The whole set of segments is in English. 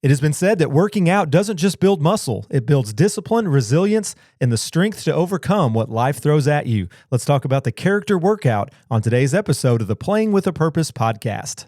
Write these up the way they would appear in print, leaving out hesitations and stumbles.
It has been said that working out doesn't just build muscle, it builds discipline, resilience, and the strength to overcome what life throws at you. Let's talk about the character workout on today's episode of the Playing with a Purpose podcast.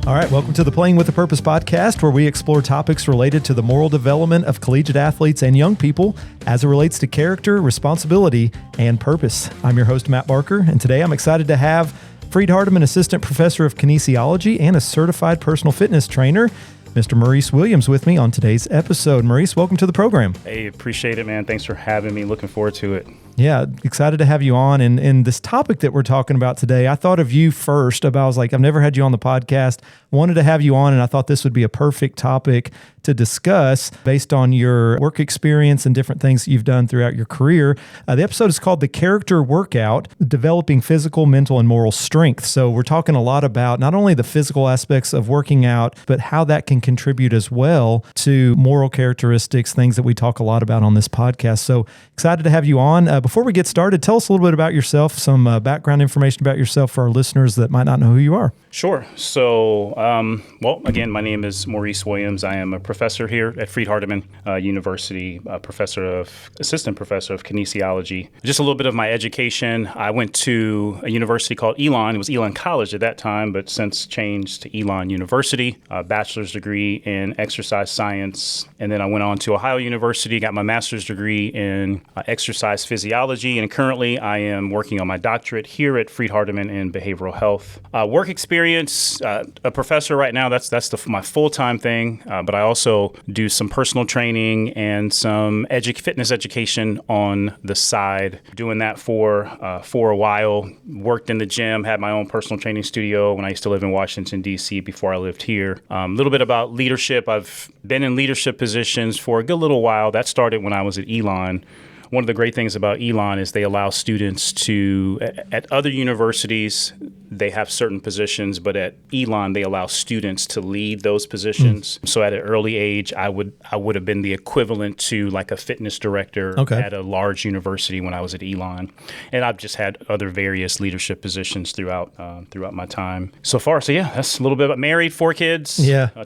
All right, welcome to the Playing with a Purpose podcast, where we explore topics related to the moral development of collegiate athletes and young people as it relates to character, responsibility, and purpose. I'm your host, Matt Barker, and today I'm excited to have Freed-Hardeman Assistant Professor of Kinesiology and a Certified Personal Fitness Trainer, Mr. Maurice Williams, with me on today's episode. Maurice, welcome to the program. Hey, appreciate it, man. Thanks for having me. Looking forward to it. Yeah, excited to have you on. And this topic that we're talking about today, I thought of you first. I was like, I've never had you on the podcast, wanted to have you on, and I thought this would be a perfect topic to discuss based on your work experience and different things that you've done throughout your career. The episode is called The Character Workout, Developing Physical, Mental, and Moral Strength. So we're talking a lot about not only the physical aspects of working out, but how that can contribute as well to moral characteristics, things that we talk a lot about on this podcast. So excited to have you on. Before we get started, tell us a little bit about yourself, some background information about yourself for our listeners that might not know who you are. Sure. So, again, my name is Maurice Williams. I am a professor here at Freed-Hardeman University, assistant professor of kinesiology. Just a little bit of my education. I went to a university called Elon. It was Elon College at that time, but since changed to Elon University, a bachelor's degree in exercise science. And then I went on to Ohio University, got my master's degree in exercise physiology. And currently I am working on my doctorate here at Freed-Hardeman in behavioral health. Work experience, a professor right now, that's my full-time thing, but I also do some personal training and some fitness education on the side. Doing that for a while, worked in the gym, had my own personal training studio when I used to live in Washington, D.C. before I lived here. A little bit about leadership. I've been in leadership positions for a good little while. That started when I was at Elon. One of the great things about Elon is they allow students to, at other universities, they have certain positions, but at Elon, they allow students to lead those positions. So at an early age, I would have been the equivalent to like a fitness director at a large university when I was at Elon. And I've just had other various leadership positions throughout my time so far. So yeah, that's a little bit about married, 4 kids,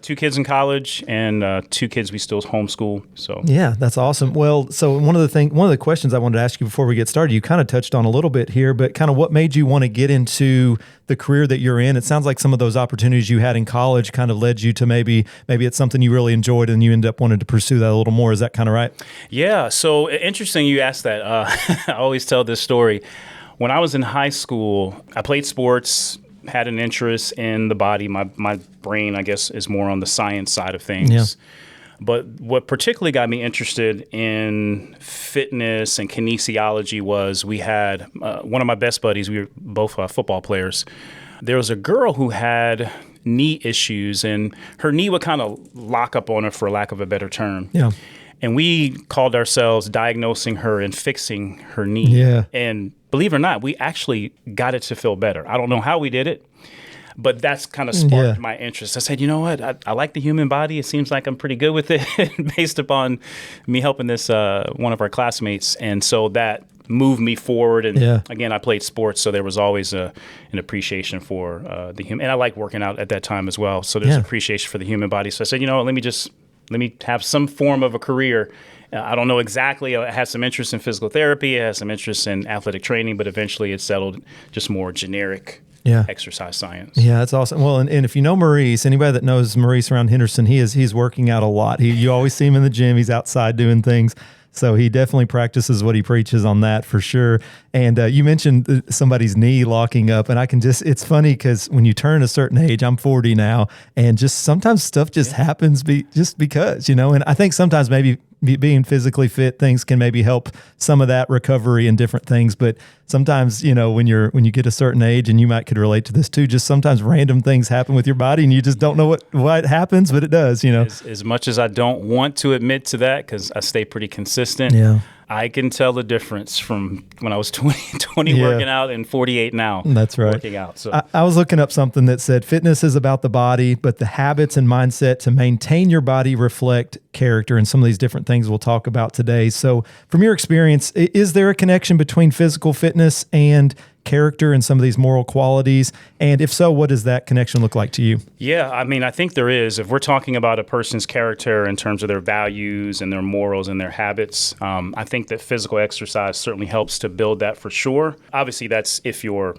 2 kids in college, and 2 kids we still homeschool. So yeah, that's awesome. Well, so one of the questions I wanted to ask you before we get started, you kind of touched on a little bit here, but kind of what made you want to get into the career that you're in? It sounds like some of those opportunities you had in college kind of led you to maybe it's something you really enjoyed and you end up wanting to pursue that a little more. Is that kind of right? Yeah. So interesting you asked that. I always tell this story. When I was in high school, I played sports, had an interest in the body. My brain, I guess, is more on the science side of things. Yeah. But what particularly got me interested in fitness and kinesiology was we had one of my best buddies. We were both football players. There was a girl who had knee issues, and her knee would kind of lock up on her, for lack of a better term. Yeah. And we called ourselves diagnosing her and fixing her knee. Yeah. And believe it or not, we actually got it to feel better. I don't know how we did it, but that's kind of sparked my interest. I said, you know what? I like the human body. It seems like I'm pretty good with it based upon me helping this one of our classmates. And so that moved me forward. And again, I played sports, so there was always an appreciation for the human. And I liked working out at that time as well. So there's appreciation for the human body. So I said, you know what? Let me have some form of a career. I don't know exactly. I had some interest in physical therapy. I had some interest in athletic training, but eventually it settled just more generic exercise science. Yeah, that's awesome. Well, and if you know Maurice, anybody that knows Maurice around Henderson, he's working out a lot. You always see him in the gym. He's outside doing things. So he definitely practices what he preaches on that for sure. And you mentioned somebody's knee locking up, and it's funny because when you turn a certain age, I'm 40 now, and just sometimes stuff just happens just because, and I think sometimes maybe being physically fit, things can maybe help some of that recovery and different things. But sometimes, when you get a certain age, and you could relate to this too, just sometimes random things happen with your body and you just don't know what happens, but it does, As much as I don't want to admit to that, because I stay pretty consistent. I can tell the difference from when I was 20 Yeah. working out and 48 now. That's right. Working out. So I was looking up something that said fitness is about the body, but the habits and mindset to maintain your body reflect character, and some of these different things we'll talk about today. So from your experience, is there a connection between physical fitness and character and some of these moral qualities? And if so, what does that connection look like to you? yeah, I mean, I think there is. If we're talking about a person's character in terms of their values and their morals and their habits, I think that physical exercise certainly helps to build that for sure. Obviously, that's if you're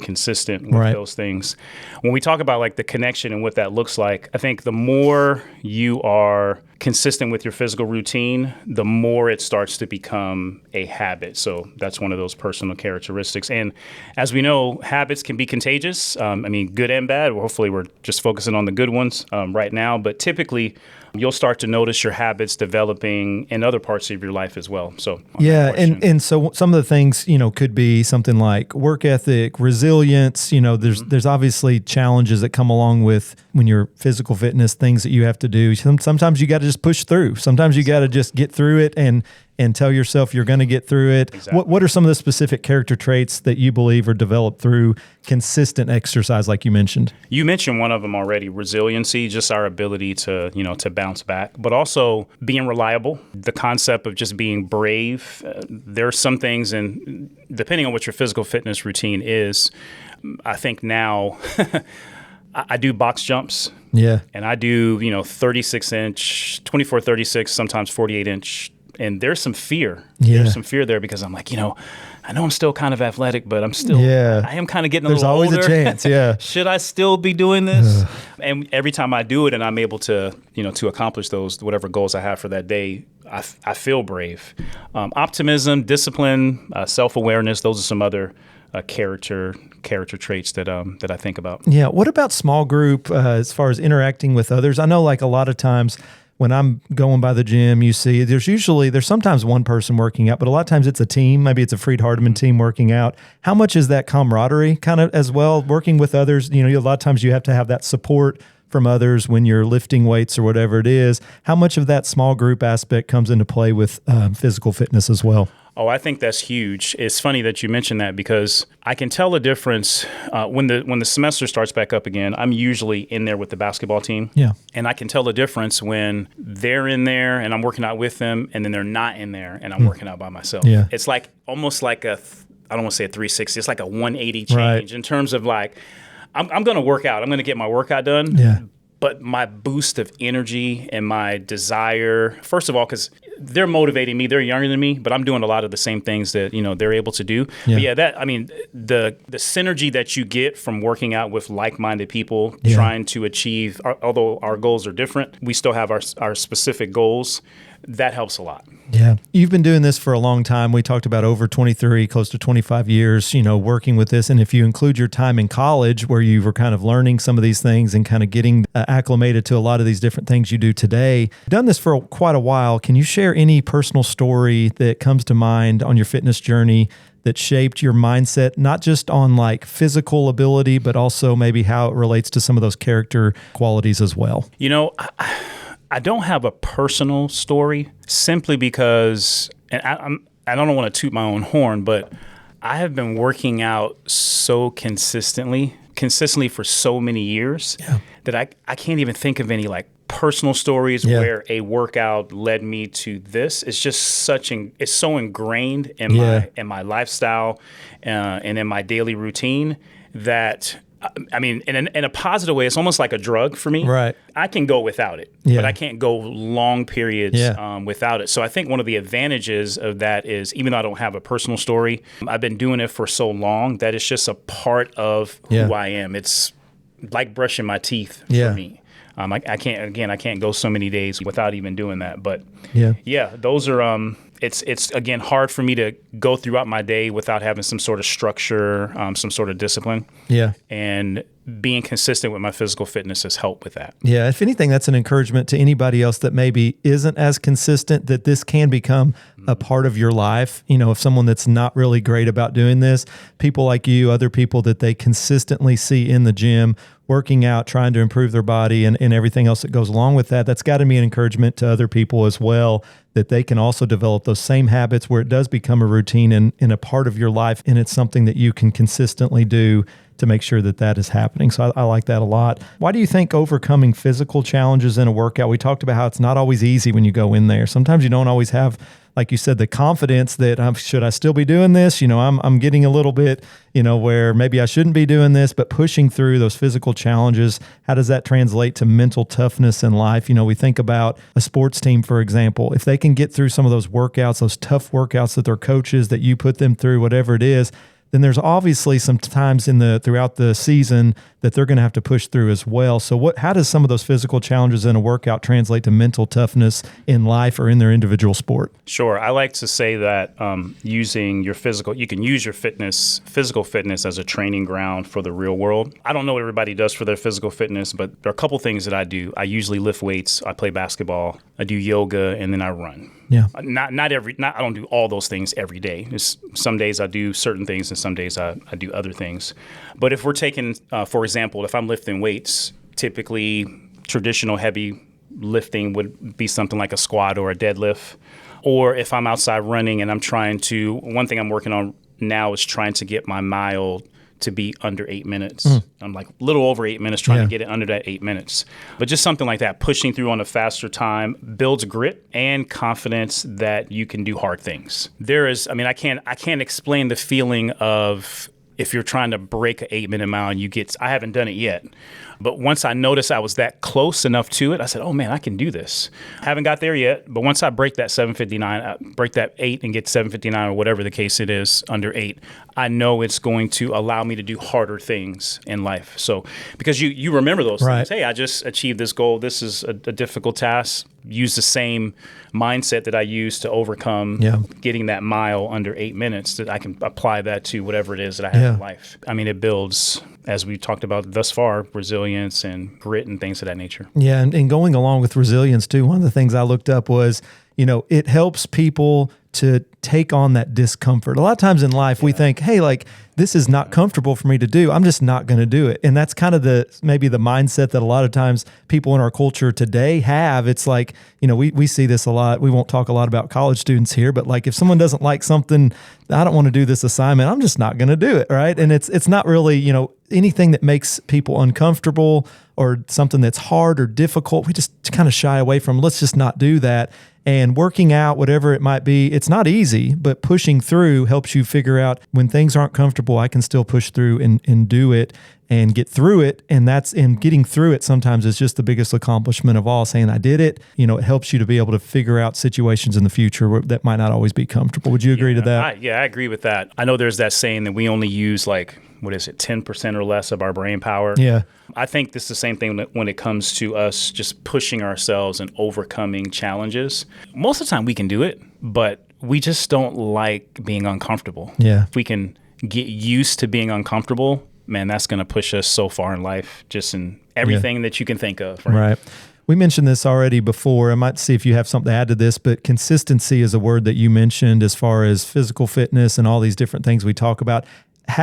consistent with Right. those things. When we talk about like the connection and what that looks like, I think the more you are consistent with your physical routine, the more it starts to become a habit. So that's one of those personal characteristics. And as we know, habits can be contagious. I mean, good and bad. Well, hopefully, we're just focusing on the good ones right now. But typically, you'll start to notice your habits developing in other parts of your life as well. So Yeah, and so some of the things, could be something like work ethic, resilience. There's obviously challenges that come along with when you're physical fitness, things that you have to do. Sometimes you got to just push through. Sometimes you got to just get through it and tell yourself you're going to get through it. Exactly. What are some of the specific character traits that you believe are developed through consistent exercise, like you mentioned? You mentioned one of them already, resiliency, just our ability to bounce back, but also being reliable, the concept of just being brave. There are some things, and depending on what your physical fitness routine is, I think now I do box jumps. Yeah. And I do, 36-inch, 24, 36, sometimes 48-inch. And there's some fear. Yeah. There's some fear there because I'm like, I know I'm still kind of athletic, but I am kind of getting There's a little older. always a chance, yeah. Should I still be doing this? And every time I do it and I'm able to, to accomplish those, whatever goals I have for that day, I feel brave. Optimism, discipline, self-awareness, those are some other character traits that I think about. Yeah. What about small group as far as interacting with others? I know like a lot of times when I'm going by the gym, you see there's sometimes one person working out, but a lot of times it's a team. Maybe it's a Freed-Hardeman team working out. How much is that camaraderie kind of as well, working with others? A lot of times you have to have that support from others when you're lifting weights or whatever it is. How much of that small group aspect comes into play with physical fitness as well? Oh, I think that's huge. It's funny that you mentioned that because I can tell the difference when the semester starts back up again. I'm usually in there with the basketball team. Yeah. And I can tell the difference when they're in there and I'm working out with them and then they're not in there and I'm working out by myself. Yeah. It's like almost like I don't want to say a 360. It's like a 180 change Right. in terms of like, I'm going to work out. I'm going to get my workout done. Yeah. But my boost of energy and my desire, first of all, because they're motivating me. They're younger than me, but I'm doing a lot of the same things that they're able to do. Yeah. But the synergy that you get from working out with like-minded people, Yeah. trying to achieve, although our goals are different, we still have our specific goals. That helps a lot. Yeah. You've been doing this for a long time. We talked about over 23, close to 25 years, working with this. And if you include your time in college where you were kind of learning some of these things and kind of getting acclimated to a lot of these different things you do today, you've done this for quite a while. Can you share any personal story that comes to mind on your fitness journey that shaped your mindset, not just on like physical ability, but also maybe how it relates to some of those character qualities as well? I don't have a personal story simply because, and I don't want to toot my own horn, but I have been working out so consistently for so many years that I can't even think of any like personal stories where a workout led me to this. It's just it's so ingrained in my lifestyle and in my daily routine that I mean, in a positive way, it's almost like a drug for me. Right. I can go without it, but I can't go long periods without it. So I think one of the advantages of that is, even though I don't have a personal story, I've been doing it for so long that it's just a part of who I am. It's like brushing my teeth for me. I can't go so many days without even doing that. But those are it's again hard for me to go throughout my day without having some sort of structure, some sort of discipline. Yeah. And being consistent with my physical fitness has helped with that. Yeah, if anything, that's an encouragement to anybody else that maybe isn't as consistent, that this can become a part of your life. You know, if someone that's not really great about doing this, people like you, other people that they consistently see in the gym, working out, trying to improve their body and everything else that goes along with that, that's got to be an encouragement to other people as well, that they can also develop those same habits where it does become a routine and a part of your life, and it's something that you can consistently do to make sure that that is happening. So I like that a lot. Why do you think overcoming physical challenges in a workout, we talked about how it's not always easy when you go in there. Sometimes you don't always have, like you said, the confidence that should I still be doing this? You know, I'm getting a little bit, you know, where maybe I shouldn't be doing this, but pushing through those physical challenges, how does that translate to mental toughness in life? You know, we think about a sports team, for example, if they can get through some of those workouts, those tough workouts that their coaches, that you put them through, whatever it is, then there's obviously some times throughout the season that they're going to have to push through as well. So how does some of those physical challenges in a workout translate to mental toughness in life or in their individual sport? Sure. I like to say that using your you can use your physical fitness as a training ground for the real world. I don't know what everybody does for their physical fitness, but there are a couple things that I do. I usually lift weights, I play basketball, I do yoga, and then I run. Yeah. I don't do all those things every day. Some days I do certain things and some days I do other things. But if we're taking, for example, if I'm lifting weights, typically traditional heavy lifting would be something like a squat or a deadlift. Or if I'm outside running and one thing I'm working on now is trying to get my mile to be under 8 minutes. I'm like a little over 8 minutes, trying to get it under that 8 minutes. But just something like that, pushing through on a faster time builds grit and confidence that you can do hard things. I can't explain the feeling of if you're trying to break an 8 minute mile and I haven't done it yet. But once I noticed I was that close enough to it, I said, oh man, I can do this. I haven't got there yet, but once I break that 7:59, break that 8 and get 7:59 or whatever the case it is, under 8, I know it's going to allow me to do harder things in life. So because you remember those things. Hey, I just achieved this goal. This is a difficult task. Use the same mindset that I used to overcome getting that mile under 8 minutes, that I can apply that to whatever it is that I have in life. I mean, it builds, as we talked about thus far, resilience and grit and things of that nature. Yeah, and going along with resilience too, one of the things I looked up was, you know, it helps people to take on that discomfort. A lot of times in life, we think, hey, like, this is not comfortable for me to do. I'm just not going to do it. And that's kind of maybe the mindset that a lot of times people in our culture today have. It's like, you know, we see this a lot. We won't talk a lot about college students here, but like if someone doesn't like something, I don't want to do this assignment, I'm just not going to do it, right? And it's not really, you know, anything that makes people uncomfortable or something that's hard or difficult, we just kind of shy away from. Let's just not do that. And working out, whatever it might be, it's not easy, but pushing through helps you figure out when things aren't comfortable, I can still push through and do it and get through it. And getting through it sometimes is just the biggest accomplishment of all, saying I did it. You know, it helps you to be able to figure out situations in the future that might not always be comfortable. Would you agree to that? I agree with that. I know there's that saying that we only use 10% or less of our brain power. Yeah. I think this is the same thing when it comes to us just pushing ourselves and overcoming challenges. Most of the time we can do it, but we just don't like being uncomfortable. Yeah. If we can get used to being uncomfortable, man, that's going to push us so far in life, just in everything that you can think of. Right. We mentioned this already before. I might see if you have something to add to this, but consistency is a word that you mentioned as far as physical fitness and all these different things we talk about.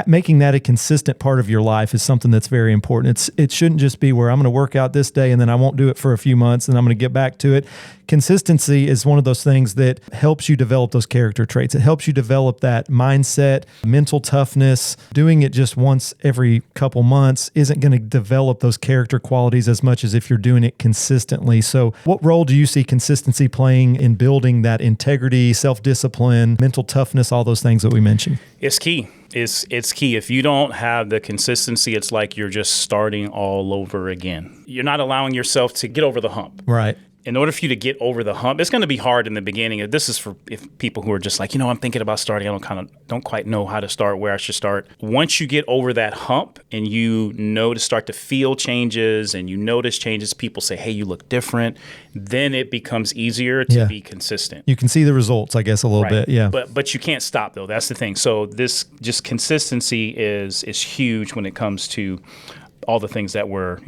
Making that a consistent part of your life is something that's very important. It shouldn't just be where I'm going to work out this day and then I won't do it for a few months and I'm going to get back to it. Consistency is one of those things that helps you develop those character traits. It helps you develop that mindset, mental toughness. Doing it just once every couple months isn't going to develop those character qualities as much as if you're doing it consistently. So what role do you see consistency playing in building that integrity, self-discipline, mental toughness, all those things that we mentioned? It's key. It's key. If you don't have the consistency, it's like you're just starting all over again. You're not allowing yourself to get over the hump. Right. In order for you to get over the hump, it's going to be hard in the beginning. This is for people who are just like, I'm thinking about starting. I don't quite know how to start, where I should start. Once you get over that hump and you know to start to feel changes and you notice changes, people say, hey, you look different. Then it becomes easier to be consistent. You can see the results, I guess, a little bit. Yeah. But you can't stop though. That's the thing. So this just consistency is huge when it comes to all the things that we're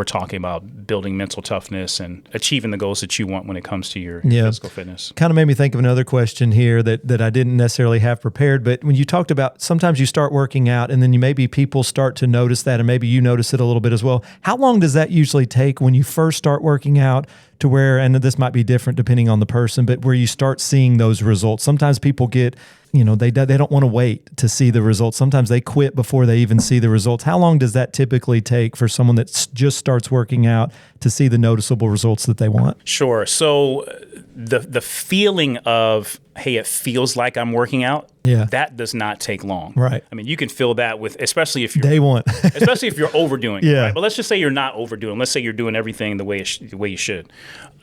talking about, building mental toughness and achieving the goals that you want when it comes to your physical fitness. Kind of made me think of another question here that I didn't necessarily have prepared, but when you talked about sometimes you start working out and then maybe people start to notice that, and maybe you notice it a little bit as well. How long does that usually take when you first start working out to where, and this might be different depending on the person, but where you start seeing those results? Sometimes people get, they don't want to wait to see the results. Sometimes they quit before they even see the results. How long does that typically take for someone that just starts working out to see the noticeable results that they want? Sure. So the feeling of, hey, it feels like I'm working out, that does not take long. Right. I mean, you can feel that with, especially if you're day one, especially if you're overdoing it. Yeah. Right? But let's just say you're not overdoing. Let's say you're doing everything the way you should.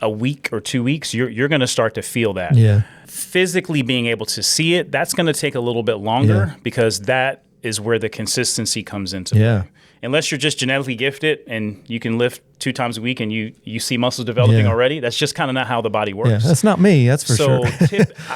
A week or 2 weeks, you're going to start to feel that. Yeah. Physically being able to see it, that's going to take a little bit longer because that is where the consistency comes into play. Unless you're just genetically gifted and you can lift 2 times a week and you see muscles developing already, that's just kind of not how the body works. Yeah, that's not me, that's for sure.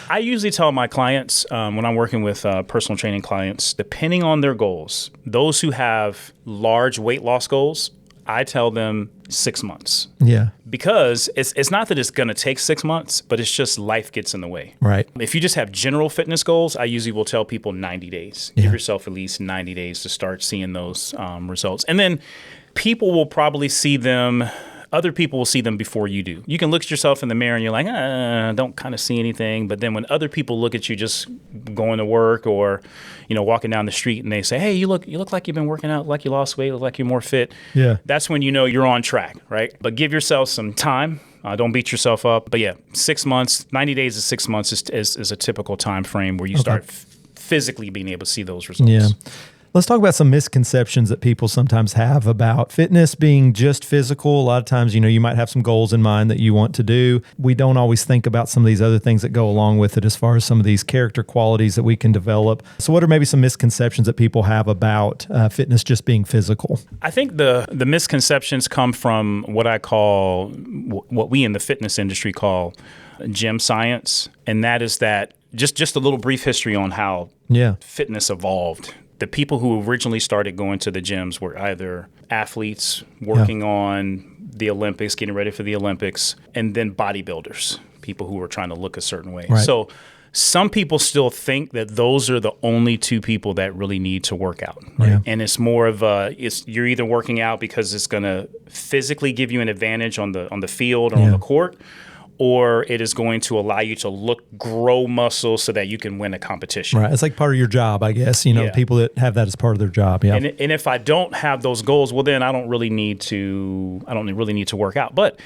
I usually tell my clients when I'm working with personal training clients, depending on their goals, those who have large weight loss goals, I tell them 6 months. Yeah. Because it's not that it's going to take 6 months, but it's just life gets in the way. Right. If you just have general fitness goals, I usually will tell people 90 days. Give yourself at least 90 days to start seeing those results. And then people will probably see them. Other people will see them before you do. You can look at yourself in the mirror and you're like, don't kind of see anything. But then when other people look at you just going to work or, walking down the street and they say, hey, you look like you've been working out, like you lost weight, look like you're more fit. Yeah. That's when you know you're on track, right? But give yourself some time. Don't beat yourself up. But 6 months, 90 days to 6 months is a typical time frame where you start physically being able to see those results. Yeah. Let's talk about some misconceptions that people sometimes have about fitness being just physical. A lot of times, you might have some goals in mind that you want to do. We don't always think about some of these other things that go along with it as far as some of these character qualities that we can develop. So what are maybe some misconceptions that people have about fitness just being physical? I think the misconceptions come from what what we in the fitness industry call gym science. And that is that just a little brief history on how fitness evolved. The people who originally started going to the gyms were either athletes working on the Olympics, getting ready for the Olympics, and then bodybuilders, people who were trying to look a certain way. Right. So some people still think that those are the only 2 people that really need to work out. Right? Yeah. And it's more of you're either working out because it's going to physically give you an advantage on the field or on the court, or it is going to allow you to grow muscle so that you can win a competition. Right. It's like part of your job, I guess, people that have that as part of their job. Yeah. And if I don't have those goals, well, then I don't really need to work out. But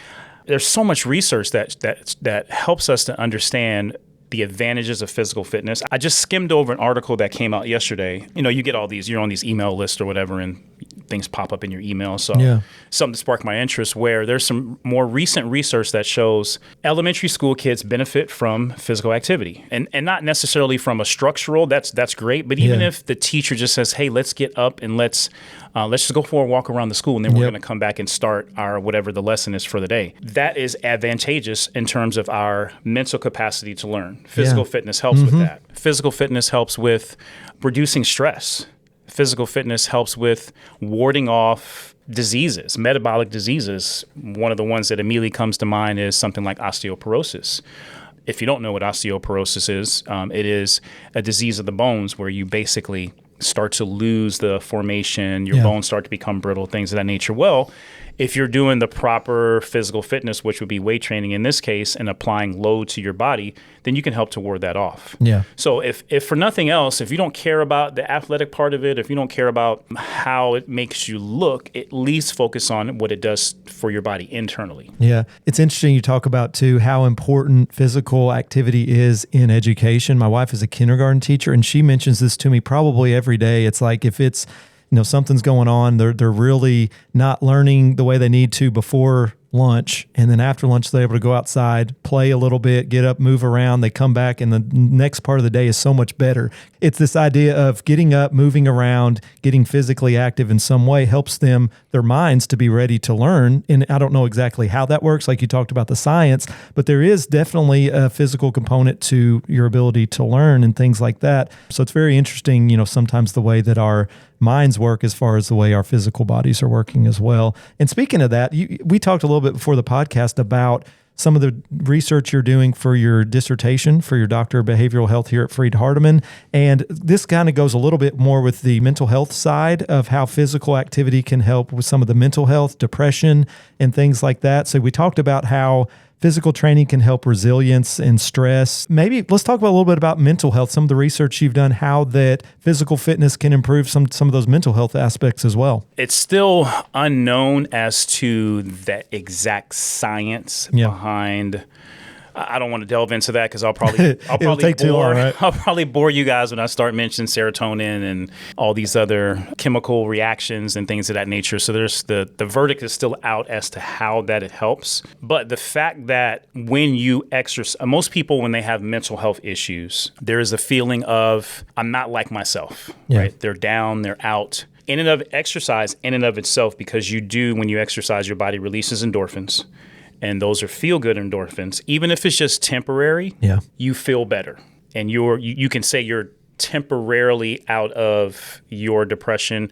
there's so much research that helps us to understand the advantages of physical fitness. I just skimmed over an article that came out yesterday. You get all these, you're on these email lists or whatever, and things pop up in your email. So something sparked my interest where there's some more recent research that shows elementary school kids benefit from physical activity and not necessarily from a structural, that's great. But even if the teacher just says, hey, let's get up and let's just go for a walk around the school and then we're going to come back and start our whatever the lesson is for the day. That is advantageous in terms of our mental capacity to learn. Physical fitness helps with that. Physical fitness helps with reducing stress. Physical fitness helps with warding off diseases, metabolic diseases. One of the ones that immediately comes to mind is something like osteoporosis. If you don't know what osteoporosis is, it is a disease of the bones where you basically start to lose the formation, your bones start to become brittle, things of that nature. Well, if you're doing the proper physical fitness, which would be weight training in this case, and applying load to your body, then you can help to ward that off. Yeah. So if for nothing else, if you don't care about the athletic part of it, if you don't care about how it makes you look, at least focus on what it does for your body internally. Yeah. It's interesting you talk about, too, how important physical activity is in education. My wife is a kindergarten teacher, and she mentions this to me probably every day. It's like if it's something's going on, they're really not learning the way they need to before lunch, and then after lunch they're able to go outside, play a little bit, get up, move around, they come back, and the next part of the day is so much better. It's this idea of getting up, moving around, getting physically active in some way helps them, their minds, to be ready to learn. And I don't know exactly how that works, like you talked about the science, but there is definitely a physical component to your ability to learn and things like that. So it's very interesting, sometimes the way that our minds work as far as the way our physical bodies are working as well. And speaking of that, we talked a little bit before the podcast about some of the research you're doing for your dissertation, for your Doctor of Behavioral Health here at Freed-Hardeman. And this kind of goes a little bit more with the mental health side of how physical activity can help with some of the mental health, depression, and things like that. So we talked about how physical training can help resilience and stress. Maybe let's talk about a little bit about mental health, some of the research you've done, how that physical fitness can improve some of those mental health aspects as well. It's still unknown as to the exact science behind. I don't want to delve into that because I'll probably I'll probably bore you guys when I start mentioning serotonin and all these other chemical reactions and things of that nature. So there's the verdict is still out as to how that it helps. But the fact that when you exercise, most people when they have mental health issues, there is a feeling of I'm not like myself. Right? They're down, they're out. In and of exercise, in and of itself, because when you exercise, your body releases endorphins. And those are feel-good endorphins. Even if it's just temporary, you feel better. And you can say you're temporarily out of your depression.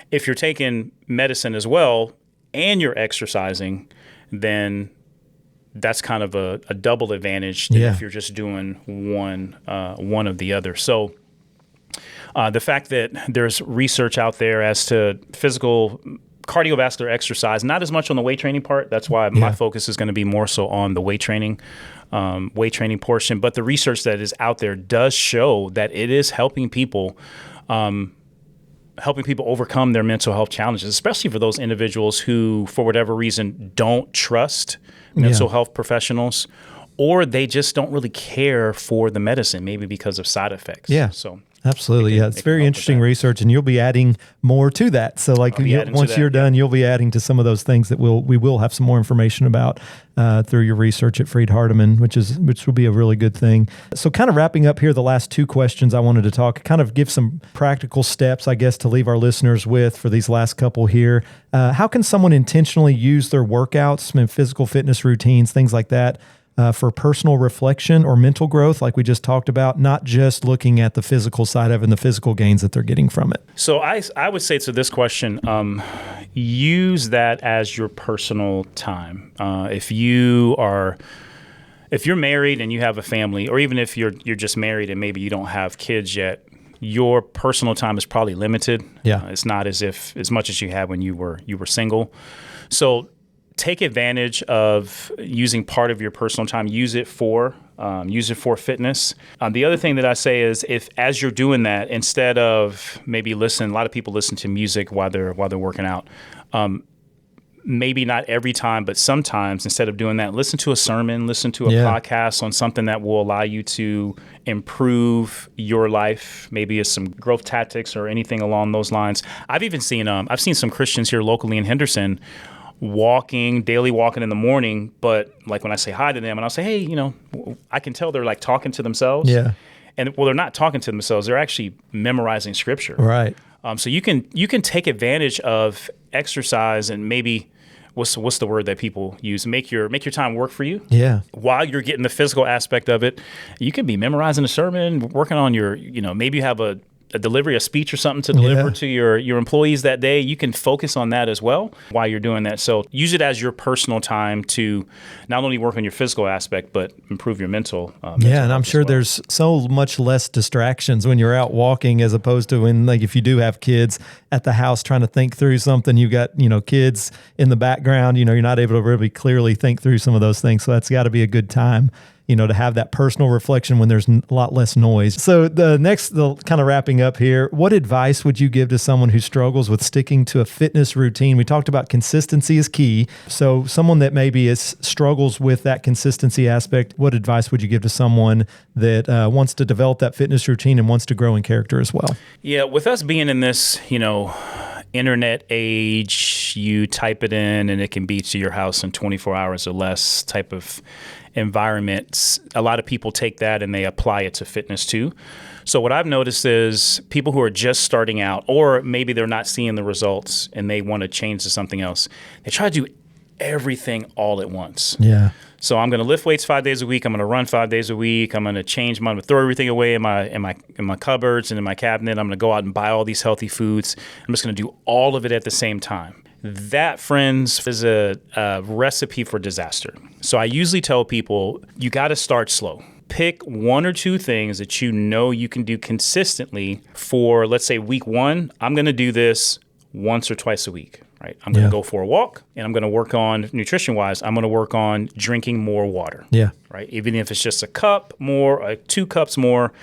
If you're taking medicine as well and you're exercising, then that's kind of a double advantage than if you're just doing one of the other. So the fact that there's research out there as to physical cardiovascular exercise, not as much on the weight training part. That's why my focus is going to be more so on the weight training portion. But the research that is out there does show that it is helping people overcome their mental health challenges, especially for those individuals who, for whatever reason, don't trust mental health professionals, or they just don't really care for the medicine, maybe because of side effects. So. Absolutely. It's very interesting research, and you'll be adding more to that. So once you're done, you'll be adding to some of those things that we will have some more information about through your research at Freed-Hardeman, which will be a really good thing. So kind of wrapping up here, the last two questions I wanted to kind of give some practical steps, I guess, to leave our listeners with for these last couple here. How can someone intentionally use their workouts and physical fitness routines, things like that, for personal reflection or mental growth, like we just talked about, not just looking at the physical side of it and the physical gains that they're getting from it? So I would say to this question, use that as your personal time. If you're married and you have a family, or even if you're just married and maybe you don't have kids yet, your personal time is probably limited. It's not as much as you had when you were single. So take advantage of using part of your personal time. Use it for fitness. The other thing that I say is, if as you're doing that, instead of maybe a lot of people listen to music while they're working out. Maybe not every time, but sometimes instead of doing that, listen to a sermon, listen to a podcast on something that will allow you to improve your life. Maybe it's some growth tactics or anything along those lines. I've even seen some Christians here locally in Henderson daily walking in the morning, but like when I say hi to them and I'll say, hey, I can tell they're like talking to themselves. And they're not talking to themselves. They're actually memorizing scripture. Right. So you can take advantage of exercise and maybe what's the word that people use? Make your time work for you. While you're getting the physical aspect of it, you can be memorizing a sermon, working on your, maybe you have a delivery, a speech or something to deliver to your employees that day. You can focus on that as well while you're doing that. So use it as your personal time to not only work on your physical aspect, but improve your mental and I'm sure there's so much less distractions when you're out walking as opposed to when, like, if you do have kids at the house trying to think through something, you got, kids in the background, you're not able to really clearly think through some of those things. So that's got to be a good time to have that personal reflection when there's a lot less noise. So the kind of wrapping up here, what advice would you give to someone who struggles with sticking to a fitness routine? We talked about consistency is key. So someone that maybe struggles with that consistency aspect, what advice would you give to someone that wants to develop that fitness routine and wants to grow in character as well? Yeah, with us being in this, internet age, you type it in and it can be to your house in 24 hours or less type of environments. A lot of people take that and they apply it to fitness too. So what I've noticed is people who are just starting out, or maybe they're not seeing the results and they want to change to something else, they try to do everything all at once. Yeah. So I'm going to lift weights 5 days a week. I'm going to run 5 days a week. I'm going to I'm going to throw everything away in my cupboards and in my cabinet. I'm going to go out and buy all these healthy foods. I'm just going to do all of it at the same time. That, friends, is a recipe for disaster. So I usually tell people, you got to start slow. Pick one or two things that you know you can do consistently for, let's say, week 1. I'm going to do this once or twice a week. Right. I'm going to go for a walk, and I'm going to work on nutrition-wise. I'm going to work on drinking more water. Yeah. Right. Even if it's just a cup more, 2 cups more.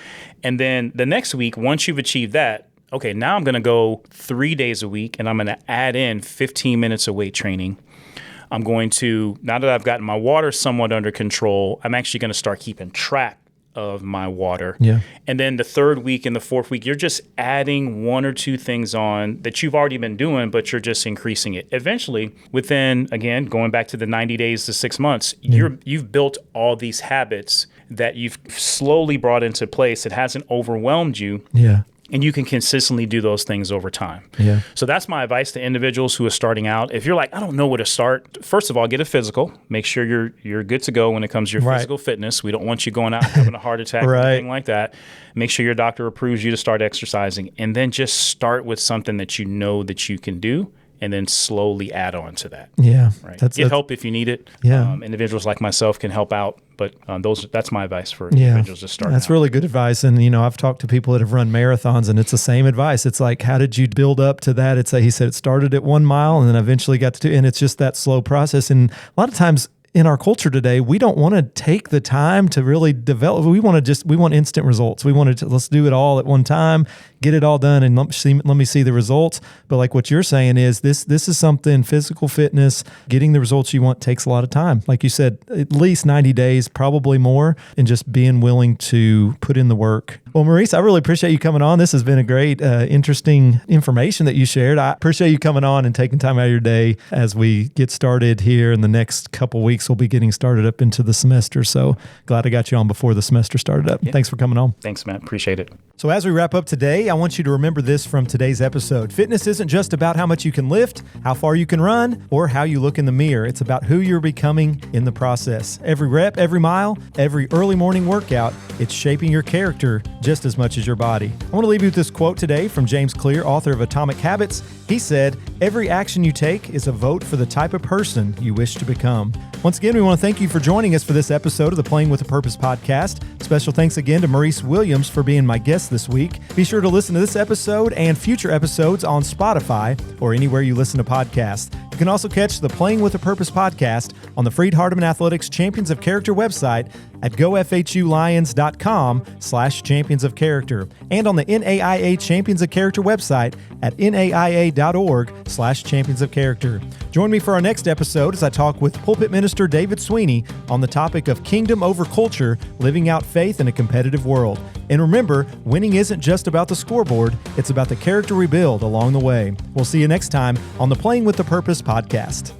And then the next week, once you've achieved that, okay, now I'm going to go 3 days a week, and I'm going to add in 15 minutes of weight training. I'm going to, now that I've gotten my water somewhat under control, I'm actually going to start keeping track of my water. Yeah. And then the 3rd week and the 4th week, you're just adding 1 or 2 things on that you've already been doing, but you're just increasing it. Eventually, within, again, going back to the 90 days to 6 months, you've built all these habits that you've slowly brought into place. It hasn't overwhelmed you. Yeah. And you can consistently do those things over time. Yeah. So that's my advice to individuals who are starting out. If you're like, I don't know where to start, first of all, get a physical. Make sure you're good to go when it comes to your physical fitness. We don't want you going out and having a heart attack or anything like that. Make sure your doctor approves you to start exercising. And then just start with something that you know that you can do, and then slowly add on to that. Yeah. Right. Get help if you need it. Yeah. Individuals like myself can help out, but that's my advice for individuals to start. That's really good advice. And, I've talked to people that have run marathons, and it's the same advice. It's like, how did you build up to that? He said it started at 1 mile and then eventually got to 2, and it's just that slow process. And a lot of times in our culture today, we don't want to take the time to really develop. We want instant results. We want to, let's do it all at one time, get it all done, and let me see the results. But like what you're saying is this is something, physical fitness, getting the results you want takes a lot of time. Like you said, at least 90 days, probably more, and just being willing to put in the work. Well, Maurice, I really appreciate you coming on. This has been a great, interesting information that you shared. I appreciate you coming on and taking time out of your day as we get started here in the next couple weeks. We'll be getting started up into the semester. So glad I got you on before the semester started up. Yeah. Thanks for coming on. Thanks, Matt. Appreciate it. So as we wrap up today, I want you to remember this from today's episode. Fitness isn't just about how much you can lift, how far you can run, or how you look in the mirror. It's about who you're becoming in the process. Every rep, every mile, every early morning workout, it's shaping your character just as much as your body. I want to leave you with this quote today from James Clear, author of Atomic Habits. He said, "Every action you take is a vote for the type of person you wish to become." Once again, we want to thank you for joining us for this episode of the Playing with a Purpose podcast. Special thanks again to Maurice Williams for being my guest this week. Be sure to listen to this episode and future episodes on Spotify or anywhere you listen to podcasts. You can also catch the Playing with a Purpose podcast on the Freed-Hardeman Athletics Champions of Character website at gofhulions.com/champions of character and on the NAIA Champions of Character website at naia.org/champions of character. Join me for our next episode as I talk with pulpit minister David Sweeney on the topic of kingdom over culture, living out faith in a competitive world. And remember, winning isn't just about the scoreboard, it's about the character we build along the way. We'll see you next time on the Playing with the Purpose podcast.